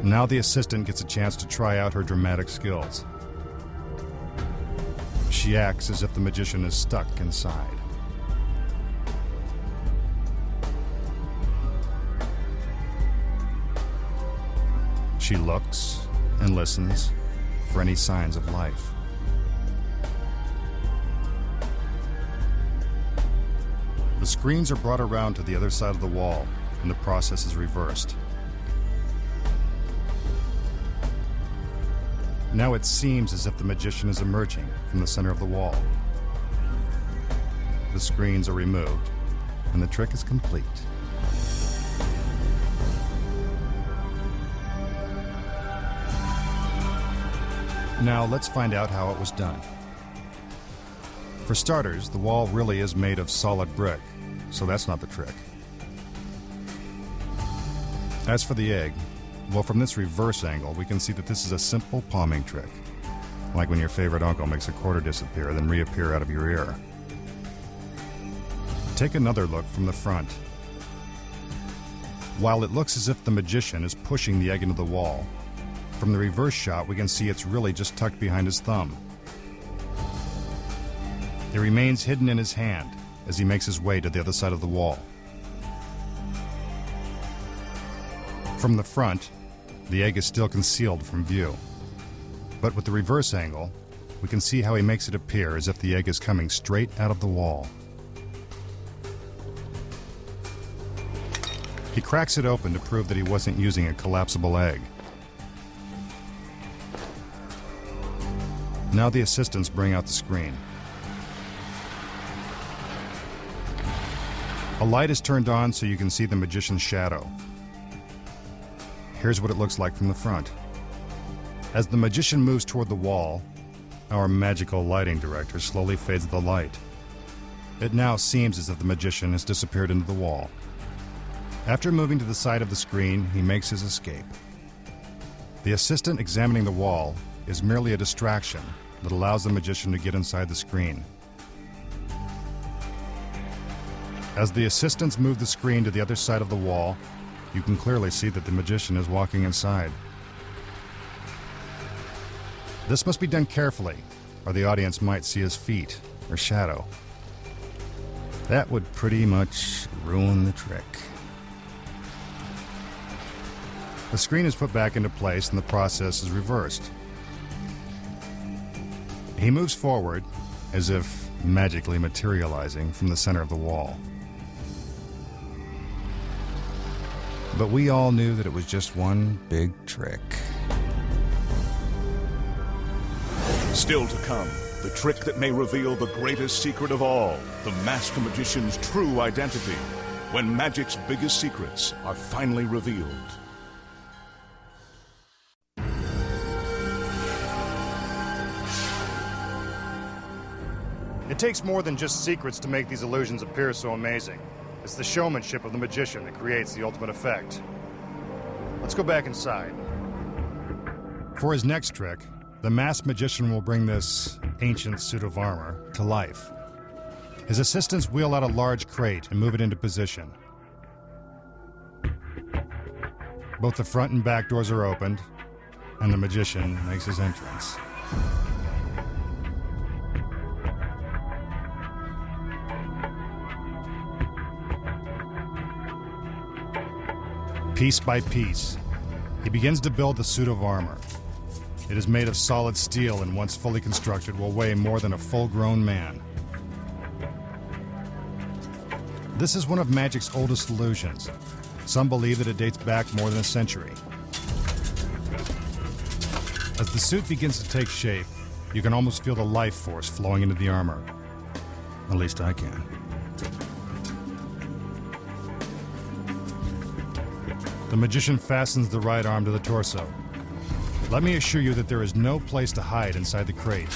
Now the assistant gets a chance to try out her dramatic skills. She acts as if the magician is stuck inside. She looks and listens for any signs of life. The screens are brought around to the other side of the wall, and the process is reversed. Now it seems as if the magician is emerging from the center of the wall. The screens are removed, and the trick is complete. Now let's find out how it was done. For starters, the wall really is made of solid brick, so that's not the trick. As for the egg, well, from this reverse angle, we can see that this is a simple palming trick, like when your favorite uncle makes a quarter disappear, then reappear out of your ear. Take another look from the front. While it looks as if the magician is pushing the egg into the wall, from the reverse shot, we can see it's really just tucked behind his thumb. It remains hidden in his hand as he makes his way to the other side of the wall. From the front, the egg is still concealed from view. But with the reverse angle, we can see how he makes it appear as if the egg is coming straight out of the wall. He cracks it open to prove that he wasn't using a collapsible egg. Now the assistants bring out the screen. A light is turned on so you can see the magician's shadow. Here's what it looks like from the front. As the magician moves toward the wall, our magical lighting director slowly fades the light. It now seems as if the magician has disappeared into the wall. After moving to the side of the screen, he makes his escape. The assistant examining the wall is merely a distraction that allows the magician to get inside the screen. As the assistants move the screen to the other side of the wall, you can clearly see that the magician is walking inside. This must be done carefully, or the audience might see his feet or shadow. That would pretty much ruin the trick. The screen is put back into place and the process is reversed. He moves forward, as if magically materializing from the center of the wall. But we all knew that it was just one big trick. Still to come, the trick that may reveal the greatest secret of all, the master magician's true identity, when magic's biggest secrets are finally revealed. It takes more than just secrets to make these illusions appear so amazing. It's the showmanship of the magician that creates the ultimate effect. Let's go back inside. For his next trick, the masked magician will bring this ancient suit of armor to life. His assistants wheel out a large crate and move it into position. Both the front and back doors are opened, and the magician makes his entrance. Piece by piece, he begins to build the suit of armor. It is made of solid steel and once fully constructed will weigh more than a full-grown man. This is one of magic's oldest illusions. Some believe that it dates back more than a century. As the suit begins to take shape, you can almost feel the life force flowing into the armor. At least I can. The magician fastens the right arm to the torso. Let me assure you that there is no place to hide inside the crate.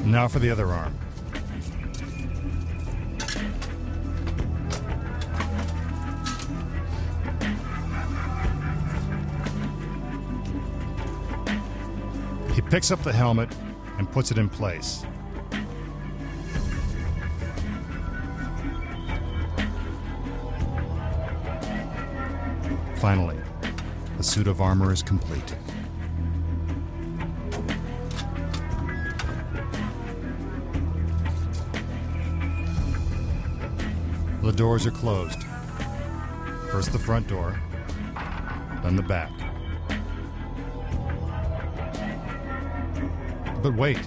Now for the other arm. He picks up the helmet and puts it in place. Finally, the suit of armor is complete. The doors are closed. First the front door, then the back. But wait,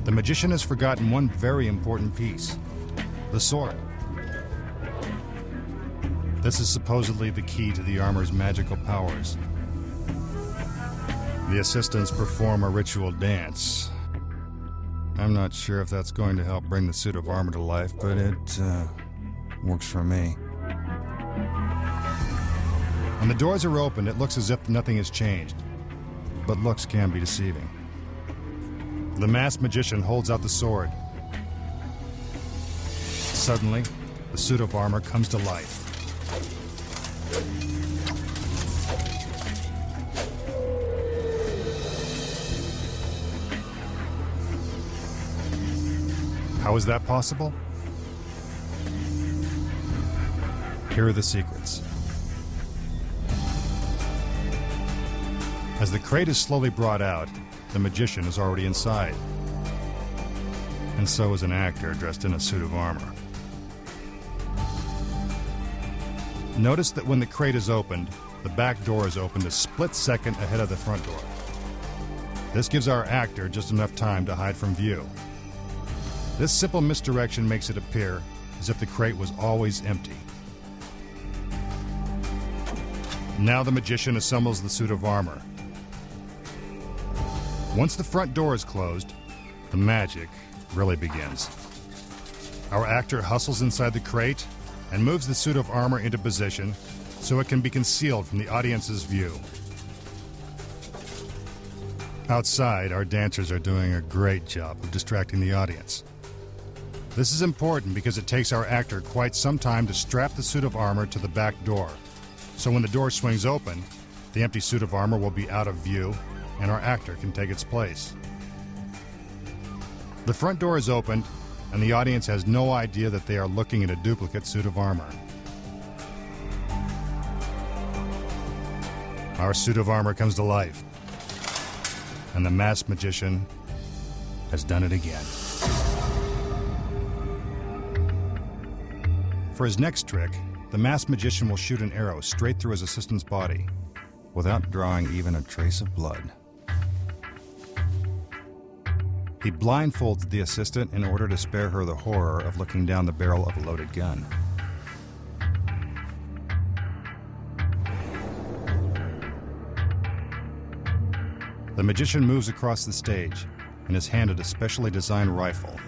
the magician has forgotten one very important piece: the sword. This is supposedly the key to the armor's magical powers. The assistants perform a ritual dance. I'm not sure if that's going to help bring the suit of armor to life, but it works for me. When the doors are opened, it looks as if nothing has changed, but looks can be deceiving. The masked magician holds out the sword. Suddenly, the suit of armor comes to life. How is that possible? Here are the secrets. As the crate is slowly brought out, the magician is already inside. And so is an actor dressed in a suit of armor. Notice that when the crate is opened, the back door is opened a split second ahead of the front door. This gives our actor just enough time to hide from view. This simple misdirection makes it appear as if the crate was always empty. Now the magician assembles the suit of armor. Once the front door is closed, the magic really begins. Our actor hustles inside the crate and moves the suit of armor into position so it can be concealed from the audience's view. Outside, our dancers are doing a great job of distracting the audience. This is important because it takes our actor quite some time to strap the suit of armor to the back door. So when the door swings open, the empty suit of armor will be out of view and our actor can take its place. The front door is opened and the audience has no idea that they are looking at a duplicate suit of armor. Our suit of armor comes to life, and the masked magician has done it again. For his next trick, the masked magician will shoot an arrow straight through his assistant's body without drawing even a trace of blood. He blindfolds the assistant in order to spare her the horror of looking down the barrel of a loaded gun. The magician moves across the stage and is handed a specially designed rifle.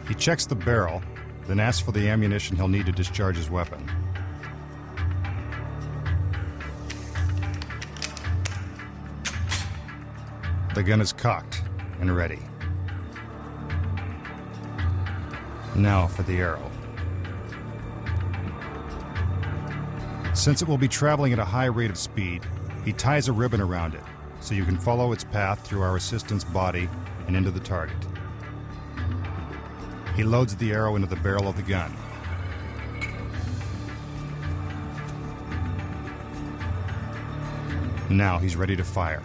He checks the barrel, then asks for the ammunition he'll need to discharge his weapon. The gun is cocked and ready. Now for the arrow. Since it will be traveling at a high rate of speed, he ties a ribbon around it so you can follow its path through our assistant's body and into the target. He loads the arrow into the barrel of the gun. Now he's ready to fire.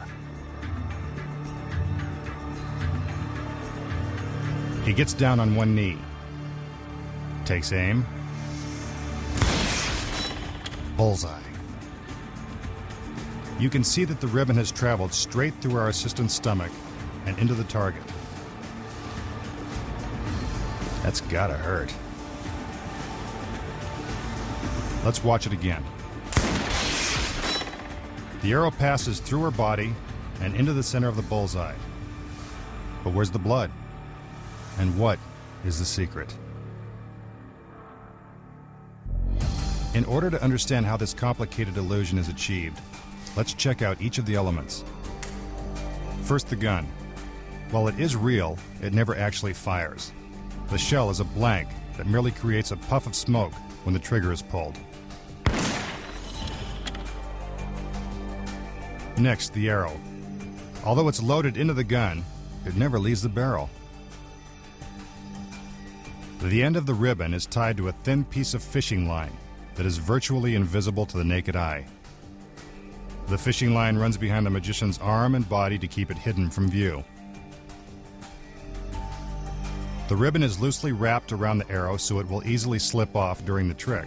He gets down on one knee, takes aim, bullseye. You can see that the ribbon has traveled straight through our assistant's stomach and into the target. That's gotta hurt. Let's watch it again. The arrow passes through her body and into the center of the bullseye. But where's the blood? And what is the secret? In order to understand how this complicated illusion is achieved, let's check out each of the elements. First, the gun. While it is real, it never actually fires. The shell is a blank that merely creates a puff of smoke when the trigger is pulled. Next, the arrow. Although it's loaded into the gun, it never leaves the barrel. The end of the ribbon is tied to a thin piece of fishing line that is virtually invisible to the naked eye. The fishing line runs behind the magician's arm and body to keep it hidden from view. The ribbon is loosely wrapped around the arrow so it will easily slip off during the trick.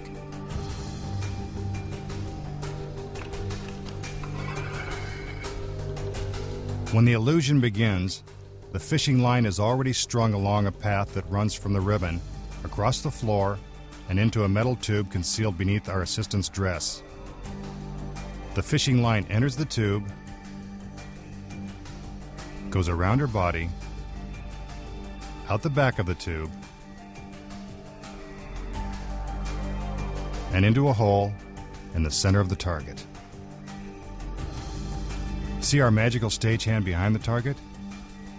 When the illusion begins, the fishing line is already strung along a path that runs from the ribbon, across the floor, and into a metal tube concealed beneath our assistant's dress. The fishing line enters the tube, goes around her body, out the back of the tube, and into a hole in the center of the target. See our magical stagehand behind the target?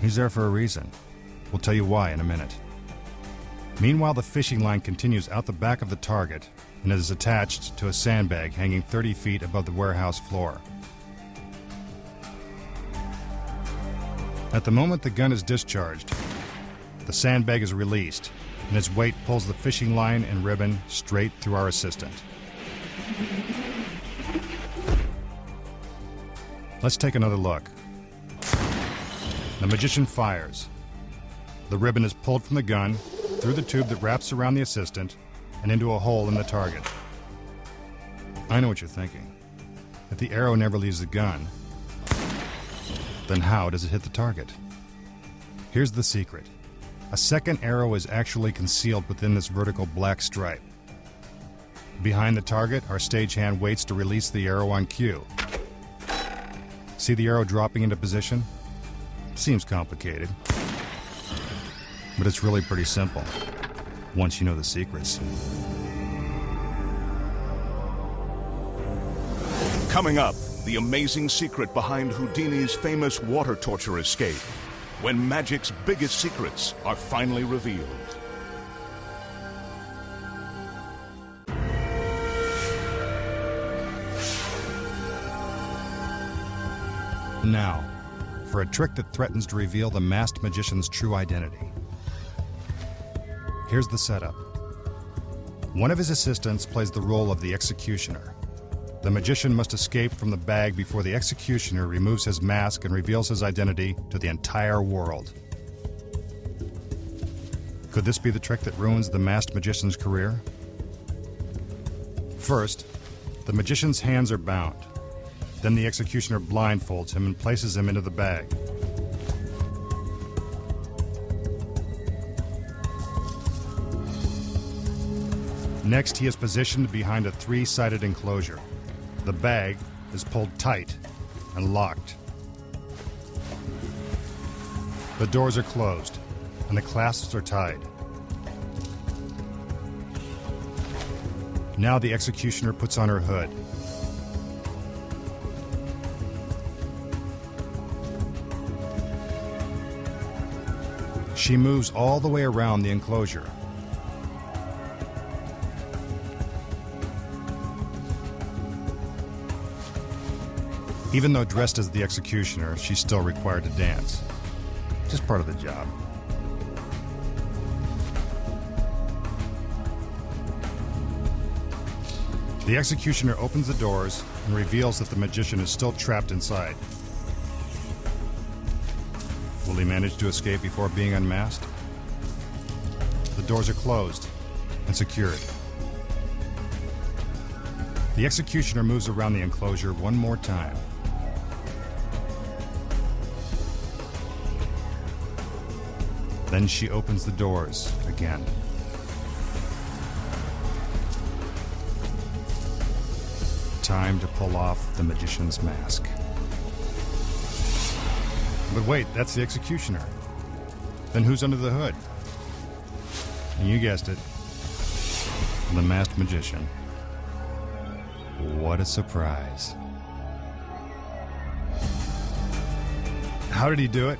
He's there for a reason. We'll tell you why in a minute. Meanwhile, the fishing line continues out the back of the target and is attached to a sandbag hanging 30 feet above the warehouse floor. At the moment the gun is discharged, the sandbag is released, and its weight pulls the fishing line and ribbon straight through our assistant. Let's take another look. The magician fires. The ribbon is pulled from the gun, through the tube that wraps around the assistant, and into a hole in the target. I know what you're thinking. If the arrow never leaves the gun, then how does it hit the target? Here's the secret. A second arrow is actually concealed within this vertical black stripe. Behind the target, our stagehand waits to release the arrow on cue. See the arrow dropping into position? Seems complicated, but it's really pretty simple once you know the secrets. Coming up, the amazing secret behind Houdini's famous water torture escape, when magic's biggest secrets are finally revealed. Now, for a trick that threatens to reveal the masked magician's true identity. Here's the setup. One of his assistants plays the role of the executioner. The magician must escape from the bag before the executioner removes his mask and reveals his identity to the entire world. Could this be the trick that ruins the masked magician's career? First, the magician's hands are bound. Then the executioner blindfolds him and places him into the bag. Next, he is positioned behind a three-sided enclosure. The bag is pulled tight and locked. The doors are closed and the clasps are tied. Now the executioner puts on her hood. She moves all the way around the enclosure. Even though dressed as the executioner, she's still required to dance. Just part of the job. The executioner opens the doors and reveals that the magician is still trapped inside. Will he manage to escape before being unmasked? The doors are closed and secured. The executioner moves around the enclosure one more time. Then she opens the doors again. Time to pull off the magician's mask. But wait, that's the executioner. Then who's under the hood? You guessed it. The masked magician. What a surprise. How did he do it?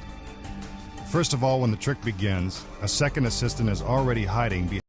First of all, when the trick begins, a second assistant is already hiding behind